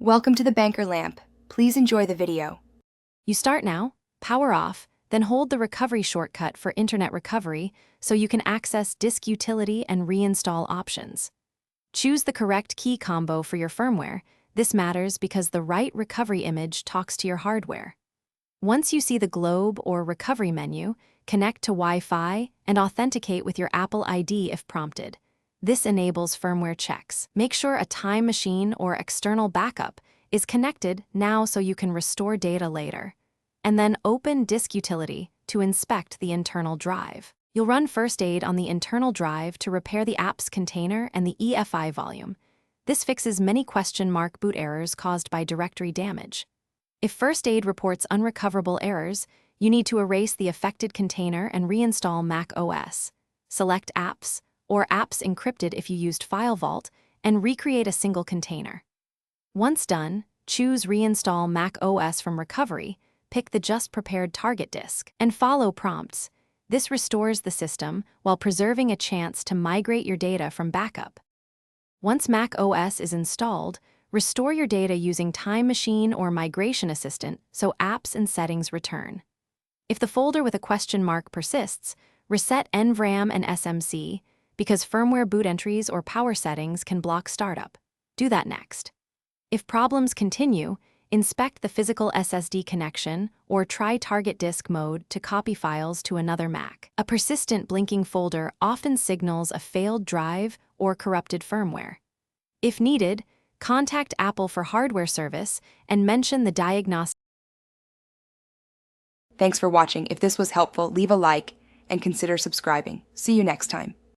Welcome to the Banker Lamp. Please enjoy the video. You start now, power off, then hold the recovery shortcut for internet recovery so you can access disk utility and reinstall options. Choose the correct key combo for your firmware. This matters because the right recovery image talks to your hardware. Once you see the globe or recovery menu, connect to Wi-Fi and authenticate with your Apple ID if prompted. This enables firmware checks. Make sure a time machine or external backup is connected now so you can restore data later. And then open Disk Utility to inspect the internal drive. You'll run first aid on the internal drive to repair the app's container and the EFI volume. This fixes many question mark boot errors caused by directory damage. If first aid reports unrecoverable errors, you need to erase the affected container and reinstall macOS. Select Apps, or Apps Encrypted if you used File Vault, and recreate a single container. Once done, choose Reinstall macOS from Recovery, pick the just prepared target disk, and follow prompts. This restores the system while preserving a chance to migrate your data from backup. Once macOS is installed, restore your data using Time Machine or Migration Assistant so apps and settings return. If the folder with a question mark persists, reset NVRAM and SMC, because firmware boot entries or power settings can block startup. Do that next. If problems continue, inspect the physical SSD connection or try target disk mode to copy files to another Mac. A persistent blinking folder often signals a failed drive or corrupted firmware. If needed, contact Apple for hardware service and mention the diagnostic. Thanks for watching. If this was helpful, leave a like and consider subscribing. See you next time.